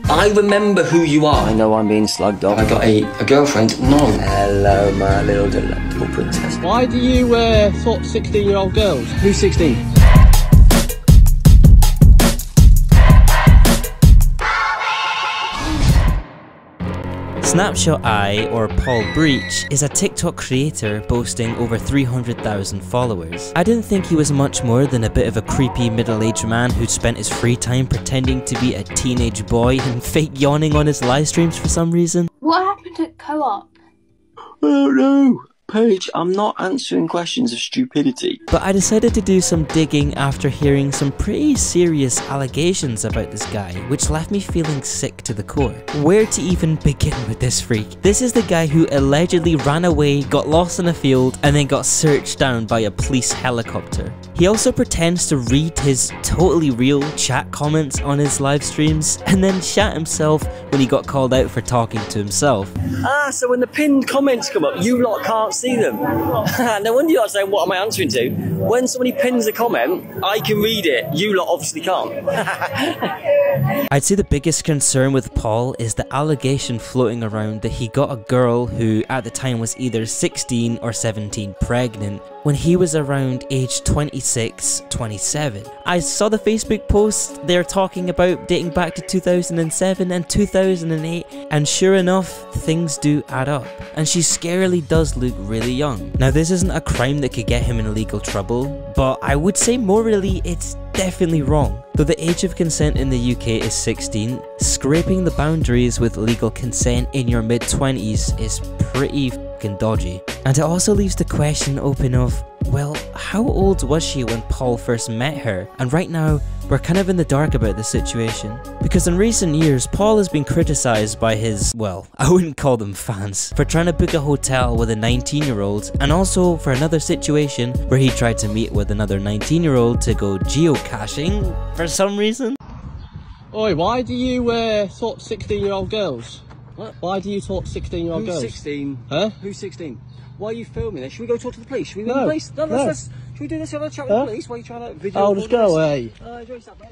I remember who you are. I know I'm being slugged off. I got a girlfriend. No. Hello, my little delectable princess. Why do you sort 16-year-old girls? Who's 16? Snapshoteye, or Paul Breach, is a TikTok creator boasting over 300,000 followers. I didn't think he was much more than a bit of a creepy middle-aged man who'd spent his free time pretending to be a teenage boy and fake yawning on his live streams for some reason. What happened at Co-op? Oh no, Paige, I'm not answering questions of stupidity. But I decided to do some digging after hearing some pretty serious allegations about this guy, which left me feeling sick to the core. Where to even begin with this freak? This is the guy who allegedly ran away, got lost in a field, and then got searched down by a police helicopter. He also pretends to read his totally real chat comments on his live streams, and then shat himself when he got called out for talking to himself. Ah, so when the pinned comments come up, you lot can't see them. No wonder you're saying, what am I answering to? When somebody pins a comment, I can read it. You lot obviously can't. I'd say the biggest concern with Paul is the allegation floating around that he got a girl who at the time was either 16 or 17 pregnant when he was around age 26, 27. I saw the Facebook post they're talking about dating back to 2007 and 2008, and sure enough, things do add up. And she scarily does look really young. Now this isn't a crime that could get him in legal trouble, but I would say morally it's definitely wrong. Though the age of consent in the UK is 16, scraping the boundaries with legal consent in your mid-20s is pretty fucking dodgy. And it also leaves the question open of, well, how old was she when Paul first met her? And right now, we're kind of in the dark about the situation. Because in recent years, Paul has been criticised by his, well, I wouldn't call them fans, for trying to book a hotel with a 19-year-old, and also for another situation where he tried to meet with another 19-year-old to go geocaching for some reason. Oi, why do you sort 16-year-old girls? What? Why do you talk 16-year-old girls? Who's 16? Huh? Who's 16? Why are you filming this? Should we go talk to the police? Should we go to No. the police? No, No. should we do this? Have a chat with the police? Why are you trying to video? I'll just go away. Enjoy yourself, mate.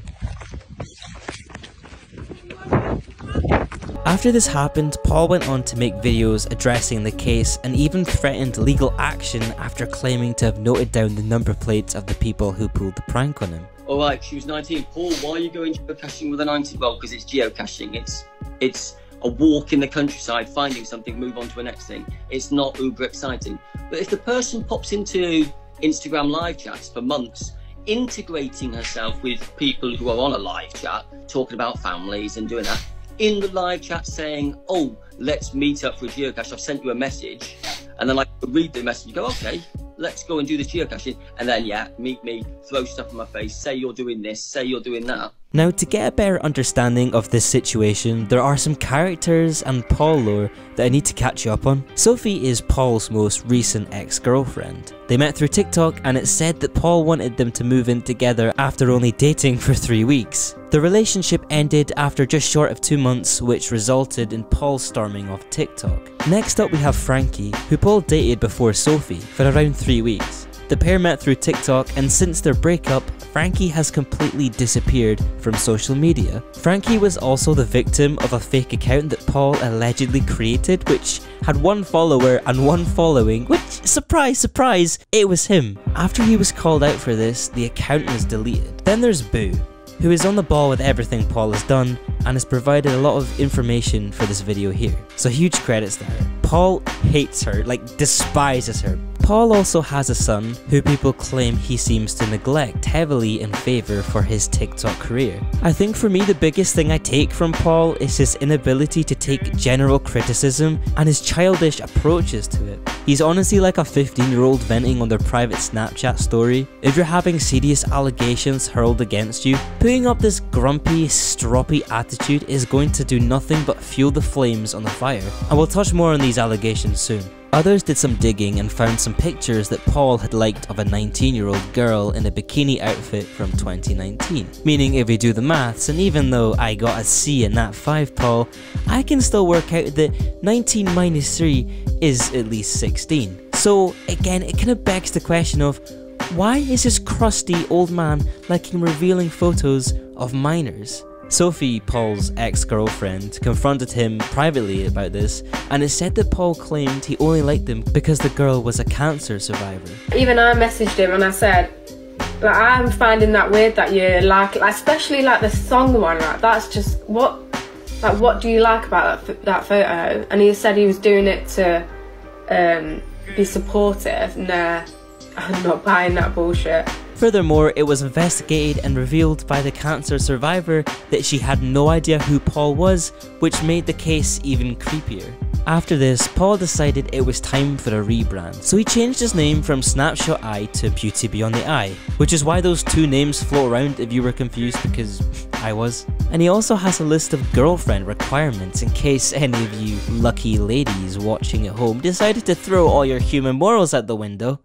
After this happened, Paul went on to make videos addressing the case and even threatened legal action after claiming to have noted down the number plates of the people who pulled the prank on him. Alright, she was 19. Paul, why are you going geocaching with a 19? Well, because it's geocaching. It's a walk in the countryside, finding something, move on to the next thing. It's not uber exciting. But if the person pops into Instagram live chats for months, integrating herself with people who are on a live chat, talking about families and doing that, in the live chat saying, oh, let's meet up for a geocache, I've sent you a message, and then I read the message and go, okay, let's go and do this geocaching, and then yeah, meet me, throw stuff in my face, say you're doing this, say you're doing that. Now, to get a better understanding of this situation, there are some characters and Paul lore that I need to catch you up on. Sophie is Paul's most recent ex-girlfriend. They met through TikTok, and it's said that Paul wanted them to move in together after only dating for 3 weeks. The relationship ended after just short of 2 months, which resulted in Paul storming off TikTok. Next up we have Frankie, who Paul dated before Sophie for around 3 weeks. The pair met through TikTok, and since their breakup, Frankie has completely disappeared from social media. Frankie was also the victim of a fake account that Paul allegedly created, which had 1 follower and 1 following, which, surprise, surprise, it was him. After he was called out for this, the account was deleted. Then there's Boo, who is on the ball with everything Paul has done and has provided a lot of information for this video here. So huge credits to her. Paul hates her, like despises her. Paul also has a son who people claim he seems to neglect heavily in favour for his TikTok career. I think for me the biggest thing I take from Paul is his inability to take general criticism and his childish approaches to it. He's honestly like a 15-year-old venting on their private Snapchat story. If you're having serious allegations hurled against you, putting up this grumpy, stroppy attitude is going to do nothing but fuel the flames on the fire. And we'll touch more on these allegations soon. Others did some digging and found some pictures that Paul had liked of a 19-year-old girl in a bikini outfit from 2019. Meaning if we do the maths, and even though I got a C in that 5, Paul, I can still work out that 19 minus 3 is at least 16. So again, it kind of begs the question of, why is this crusty old man liking revealing photos of minors? Sophie, Paul's ex-girlfriend, confronted him privately about this, and it said that Paul claimed he only liked him because the girl was a cancer survivor. Even I messaged him and I said, like, I'm finding that weird that you like, especially like the song one, like that's just, what do you like about that photo? And he said he was doing it to be supportive. Nah, I'm not buying that bullshit. Furthermore, it was investigated and revealed by the cancer survivor that she had no idea who Paul was, which made the case even creepier. After this, Paul decided it was time for a rebrand, so he changed his name from Snapshoteye to Beautybeyondtheeye, which is why those two names float around if you were confused, because I was. And he also has a list of girlfriend requirements in case any of you lucky ladies watching at home decided to throw all your human morals out the window.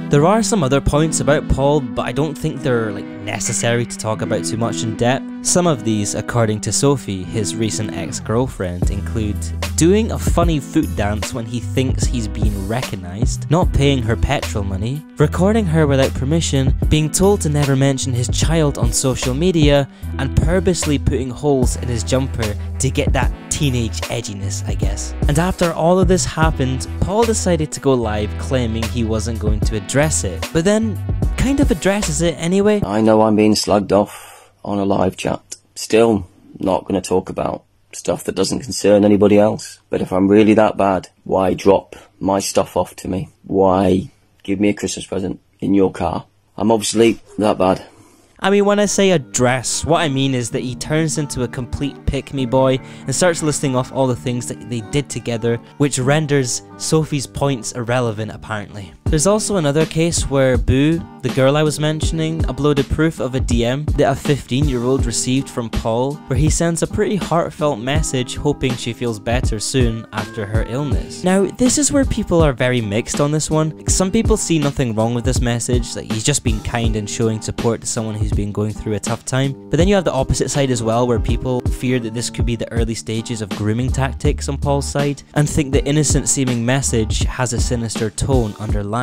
There are some other points about Paul, but I don't think they're necessary to talk about too much in depth. Some of these, according to Sophie, his recent ex-girlfriend, include doing a funny foot dance when he thinks he's being recognised, not paying her petrol money, recording her without permission, being told to never mention his child on social media, and purposely putting holes in his jumper to get that teenage edginess, I guess. And after all of this happened, Paul decided to go live claiming he wasn't going to address it, but then kind of addresses it anyway. I know I'm being slugged off on a live chat. Still not going to talk about stuff that doesn't concern anybody else. But if I'm really that bad, why drop my stuff off to me? Why give me a Christmas present in your car? I'm obviously that bad. I mean, when I say address, what I mean is that he turns into a complete pick-me boy and starts listing off all the things that they did together, which renders Sophie's points irrelevant apparently. There's also another case where Boo, the girl I was mentioning, uploaded proof of a DM that a 15-year-old received from Paul, where he sends a pretty heartfelt message hoping she feels better soon after her illness. Now, this is where people are very mixed on this one. Some people see nothing wrong with this message, like he's just being kind and showing support to someone who's been going through a tough time. But then you have the opposite side as well, where people fear that this could be the early stages of grooming tactics on Paul's side, and think the innocent seeming message has a sinister tone underlying.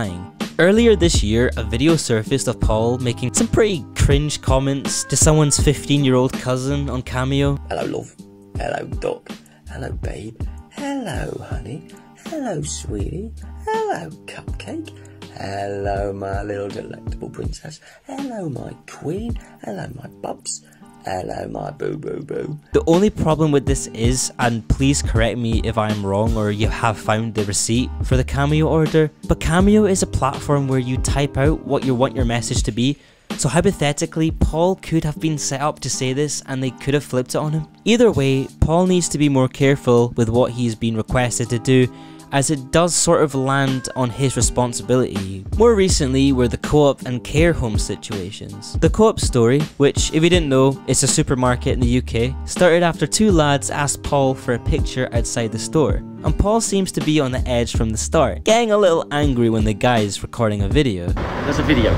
Earlier this year, a video surfaced of Paul making some pretty cringe comments to someone's 15-year-old cousin on Cameo. Hello, love. Hello, duck. Hello, babe. Hello, honey. Hello, sweetie. Hello, cupcake. Hello, my little delectable princess. Hello, my queen. Hello, my bubs. Hello, my boo-boo-boo. The only problem with this is, and please correct me if I'm wrong or you have found the receipt for the Cameo order, but Cameo is a platform where you type out what you want your message to be. So hypothetically, Paul could have been set up to say this and they could have flipped it on him. Either way, Paul needs to be more careful with what he's been requested to do, as it does sort of land on his responsibility. More recently were the co-op and care home situations. The co-op story, which if you didn't know, it's a supermarket in the UK, started after two lads asked Paul for a picture outside the store. And Paul seems to be on the edge from the start, getting a little angry when the guy is recording a video. There's a video.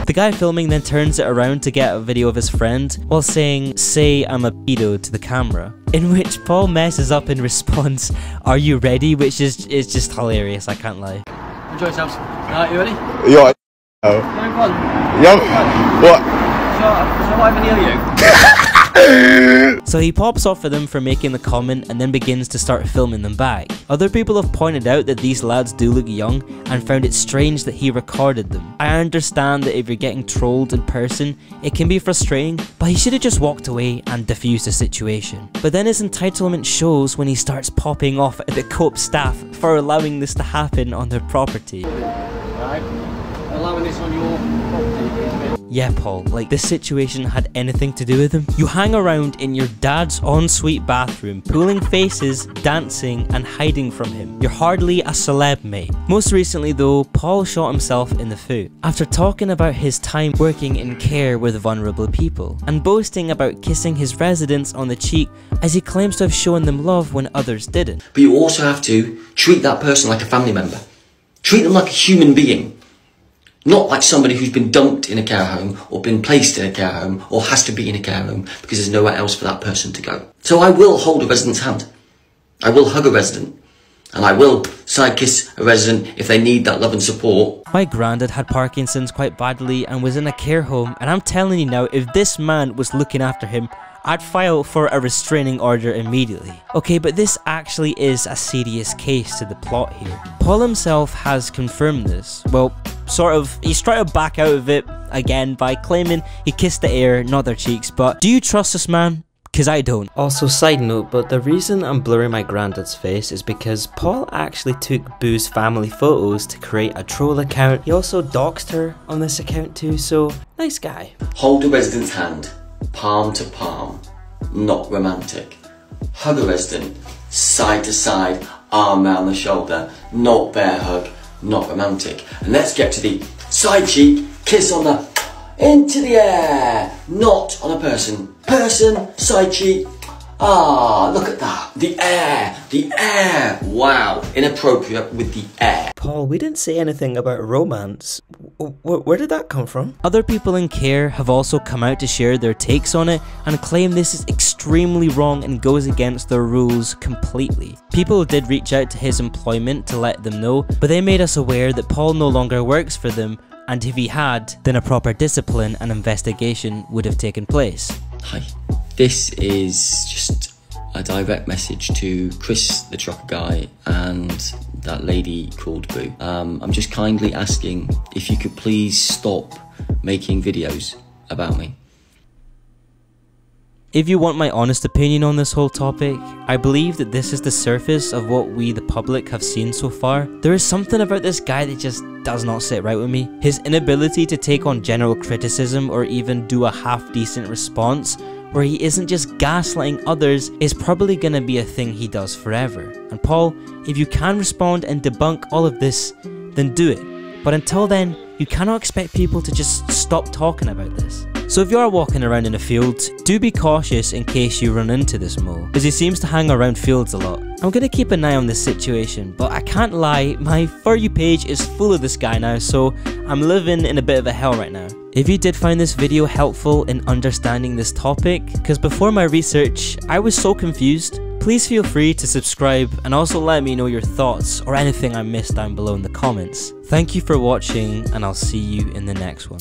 The guy filming then turns it around to get a video of his friend while saying, "Say I'm a pedo" to the camera, in which Paul messes up in response, "Are you ready?" which is just hilarious, I can't lie. Enjoy yourselves. Alright, you ready? Yeah. Oh. Going on. Yeah. What? So I even hear you. So he pops off for them for making the comment and then begins to start filming them back. Other people have pointed out that these lads do look young and found it strange that he recorded them. I understand that if you're getting trolled in person, it can be frustrating, but he should have just walked away and diffused the situation. But then his entitlement shows when he starts popping off at the co-op staff for allowing this to happen on their property. Right. Allowing this on your property. Yeah, Paul, like this situation had anything to do with him? You hang around in your dad's ensuite bathroom, pulling faces, dancing, and hiding from him. You're hardly a celeb, mate. Most recently though, Paul shot himself in the foot after talking about his time working in care with vulnerable people, and boasting about kissing his residents on the cheek as he claims to have shown them love when others didn't. But you also have to treat that person like a family member. Treat them like a human being. Not like somebody who's been dumped in a care home or been placed in a care home or has to be in a care home because there's nowhere else for that person to go. So I will hold a resident's hand. I will hug a resident. and I will side kiss a resident if they need that love and support. My granddad had Parkinson's quite badly and was in a care home, and I'm telling you now, if this man was looking after him, I'd file for a restraining order immediately. Okay, but this actually is a serious case to the plot here. Paul himself has confirmed this. Well, sort of. He's trying to back out of it again by claiming he kissed the air, not their cheeks, but do you trust this man? Cause I don't. Also, side note, but the reason I'm blurring my granddad's face is because Paul actually took Boo's family photos to create a troll account. He also doxed her on this account too, so nice guy. Hold a resident's hand, palm to palm, not romantic. Hug a resident, side to side, arm around the shoulder, not bear hug, not romantic. And let's get to the side cheek, kiss on the into the air, not on a person. Person, side cheek. Ah, look at that. The air. Wow, inappropriate with the air. Paul, we didn't say anything about romance. Where did that come from? Other people in care have also come out to share their takes on it and claim this is extremely wrong and goes against their rules completely. People did reach out to his employment to let them know, but they made us aware that Paul no longer works for them, and if he had, then a proper discipline and investigation would have taken place. Hi, this is just a direct message to Chris, the trucker guy, and that lady called Boo. I'm just kindly asking if you could please stop making videos about me. If you want my honest opinion on this whole topic, I believe that this is the surface of what we the public have seen so far. There is something about this guy that just does not sit right with me. His inability to take on general criticism or even do a half-decent response where he isn't just gaslighting others is probably gonna be a thing he does forever. And Paul, if you can respond and debunk all of this, then do it. But until then, you cannot expect people to just stop talking about this. So if you are walking around in a field, do be cautious in case you run into this mole, as he seems to hang around fields a lot. I'm gonna keep an eye on this situation, but I can't lie, my For You page is full of this guy now, so I'm living in a bit of a hell right now. If you did find this video helpful in understanding this topic, because before my research, I was so confused, please feel free to subscribe and also let me know your thoughts or anything I missed down below in the comments. Thank you for watching, and I'll see you in the next one.